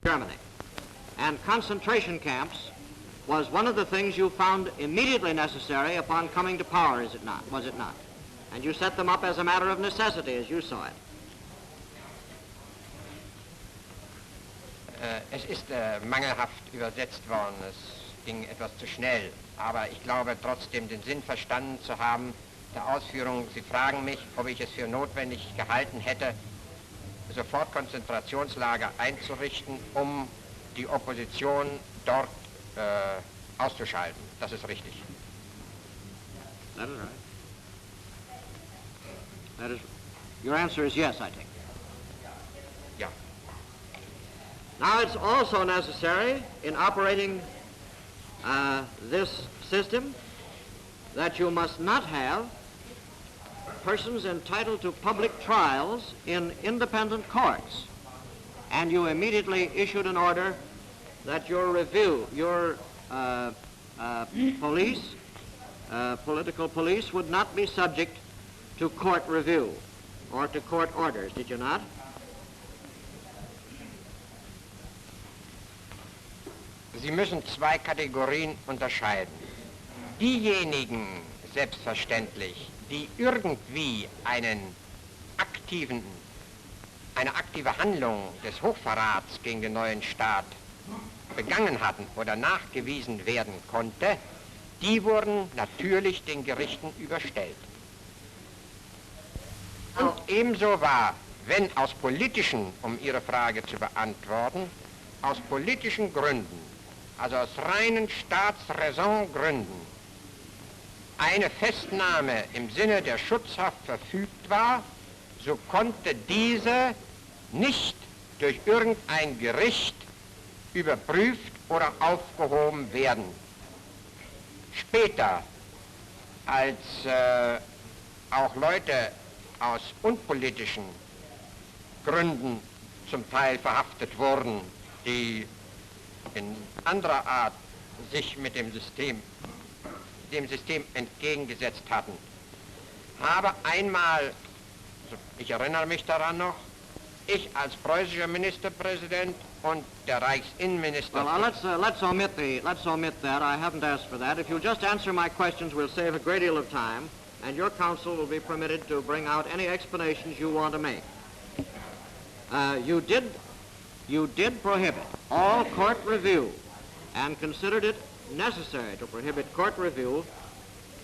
Germany. And concentration camps was one of the things you found immediately necessary upon coming to power, is it not? Was it not? And you set them up as a matter of necessity, as you saw it. Es ist mangelhaft übersetzt worden. Es ging etwas zu schnell. Aber ich glaube trotzdem, den Sinn verstanden zu haben der Ausführung. Sie fragen mich, ob ich es für notwendig gehalten hätte, sofort Konzentrationslager einzurichten, um die Opposition dort auszuschalten. Das ist richtig. That is right. That is, your answer is yes, I take. Ja. Now it's also necessary in operating this system that you must not have persons entitled to public trials in independent courts. And you immediately issued an order that your review, your police, political police, would not be subject to court review or to court orders, did you not? Sie müssen zwei Kategorien unterscheiden. Diejenigen, selbstverständlich, die irgendwie eine aktive Handlung des Hochverrats gegen den neuen Staat begangen hatten oder nachgewiesen werden konnte, die wurden natürlich den Gerichten überstellt. Und ebenso war, wenn aus politischen, um Ihre Frage zu beantworten, aus politischen Gründen, also aus reinen Staatsräsongründen, eine Festnahme im Sinne der Schutzhaft verfügt war, so konnte diese nicht durch irgendein Gericht überprüft oder aufgehoben werden. Später, als auch Leute aus unpolitischen Gründen zum Teil verhaftet wurden, die in anderer Art sich mit dem System entgegengesetzt hatten, habe einmal, ich erinnere mich daran noch, ich als preußischer Ministerpräsident und der Reichsinnenminister... Well, let's omit that. I haven't asked for that. If you'll just answer my questions, we'll save a great deal of time, and your counsel will be permitted to bring out any explanations you want to make. You did prohibit all court review and considered it necessary to prohibit court review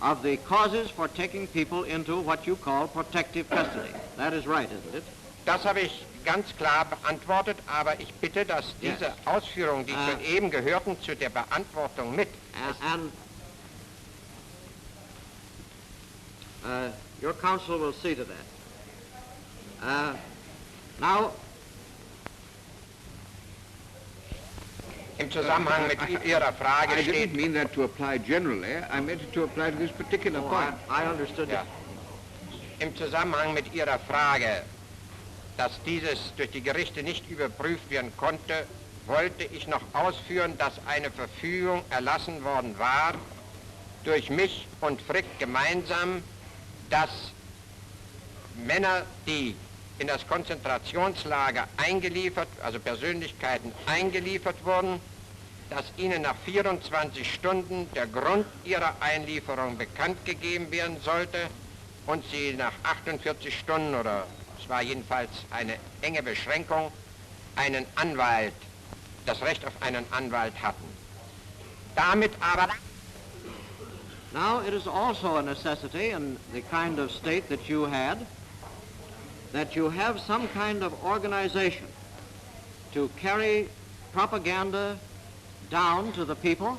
of the causes for taking people into what you call protective custody. That is right, isn't it? Das habe ich ganz klar beantwortet, aber ich bitte, dass diese Ausführungen, die soeben gehörten, zu der Beantwortung mit. Your counsel will see to that. Now, im Zusammenhang mit Ihrer Frage I steht... didn't mean that to apply generally. I meant it to apply to this particular point. I understood that. Im Zusammenhang mit Ihrer Frage, dass dieses durch die Gerichte nicht überprüft werden konnte, wollte ich noch ausführen, dass eine Verfügung erlassen worden war, durch mich und Frick gemeinsam, dass Männer, die in das Konzentrationslager eingeliefert, also Persönlichkeiten eingeliefert wurden, dass ihnen nach 24 Stunden der Grund ihrer Einlieferung bekannt gegeben werden sollte und sie nach 48 Stunden, oder es war jedenfalls eine enge Beschränkung, einen Anwalt, das Recht auf einen Anwalt hatten. Damit aber... Now, it is also a necessity in the kind of state that you had that you have some kind of organization to carry propaganda down to the people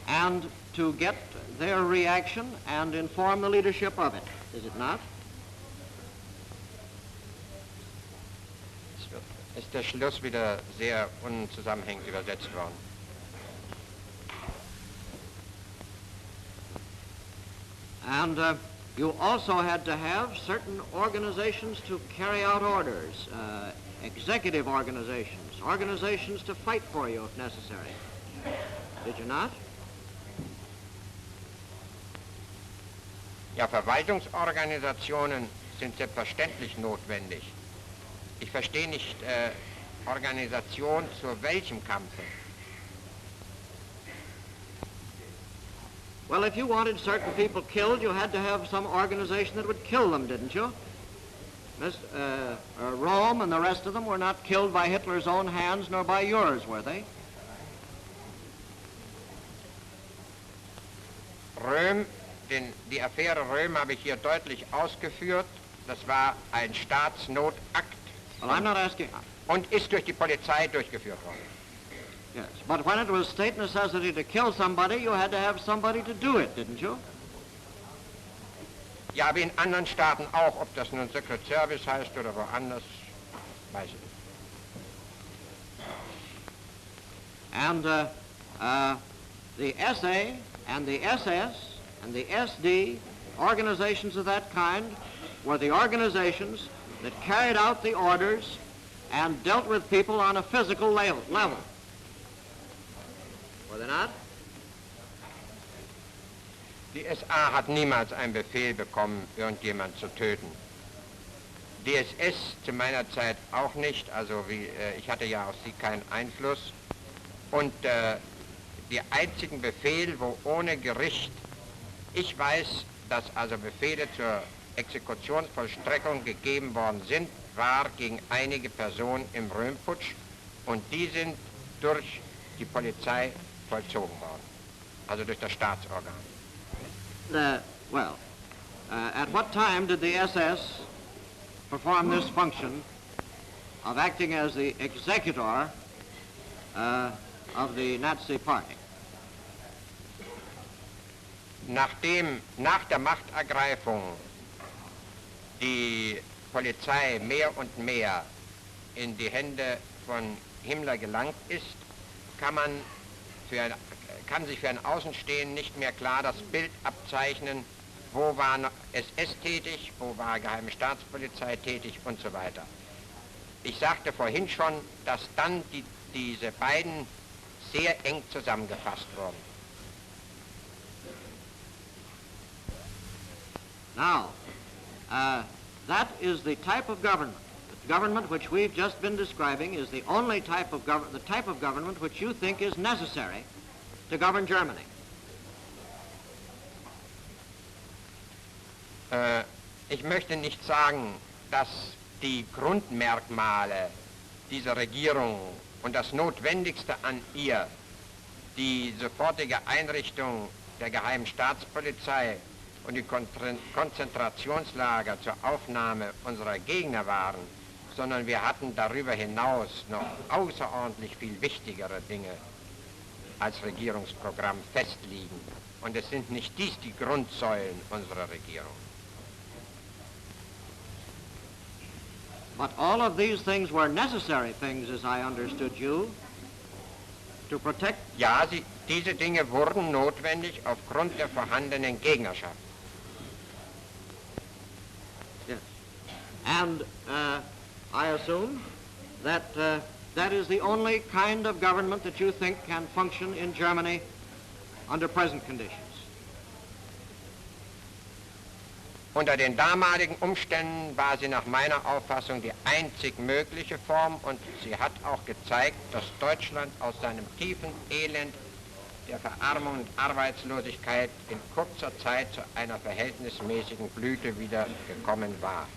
and to get their reaction and inform the leadership of it, is it not? Ist der Schluss wieder sehr unzusammenhängend übersetzt worden. And you also had to have certain organizations to carry out orders, executive organizations, organizations to fight for you if necessary. Did you not? Ja, Verwaltungsorganisationen sind selbstverständlich notwendig. Ich verstehe nicht Organisation zu welchem Kampfe? Well, if you wanted certain people killed, you had to have some organization that would kill them, didn't you? Rome and the rest of them were not killed by Hitler's own hands nor by yours, were they? Röhm, die Affäre Röhm habe ich hier deutlich ausgeführt. Das war ein Staatsnotakt Well, I'm not asking... und ist durch die Polizei durchgeführt worden. Yes, but when it was state necessity to kill somebody, you had to have somebody to do it, didn't you? Ja, wie in anderen Staaten auch, ob das nun Secret Service heißt oder woanders, weiß ich nicht. And the SA and the SS and the SD, organizations of that kind, were the organizations that carried out the orders and dealt with people on a physical level. Were they not? Die SA hat niemals einen Befehl bekommen, irgendjemand zu töten. Die SS zu meiner Zeit auch nicht, also ich hatte ja auf sie keinen Einfluss. Und die einzigen Befehle, wo ohne Gericht, ich weiß, dass also Befehle zur Exekutionsvollstreckung gegeben worden sind, war gegen einige Personen im Röhmputsch und die sind durch die Polizei vollzogen worden, also durch das Staatsorgan. At what time did the SS perform this function of acting as the executor of the Nazi Party? Nachdem nach der Machtergreifung die Polizei mehr und mehr in die Hände von Himmler gelangt ist, kann sich für ein Außenstehenden nicht mehr klar das Bild abzeichnen, wo war SS tätig, wo war Geheime Staatspolizei tätig und so weiter. Ich sagte vorhin schon, dass dann diese beiden sehr eng zusammengefasst wurden. Now, that is the type of government. The government which we've just been describing is the only type of government which you think is necessary to govern Germany. Ich möchte nicht sagen, dass die Grundmerkmale dieser Regierung und das Notwendigste an ihr, die sofortige Einrichtung der Geheimen Staatspolizei und die Konzentrationslager zur Aufnahme unserer Gegner waren, sondern wir hatten darüber hinaus noch außerordentlich viel wichtigere Dinge als Regierungsprogramm festliegen. Und es sind nicht dies die Grundsäulen unserer Regierung. But all of these things were necessary things, as I understood you, to protect... Ja, diese Dinge wurden notwendig aufgrund der vorhandenen Gegnerschaft. Yes. And I assume that that is the only kind of government that you think can function in Germany under present conditions. Unter den damaligen Umständen war sie nach meiner Auffassung die einzig mögliche Form und sie hat auch gezeigt, dass Deutschland aus seinem tiefen Elend der Verarmung und Arbeitslosigkeit in kurzer Zeit zu einer verhältnismäßigen Blüte wieder gekommen war.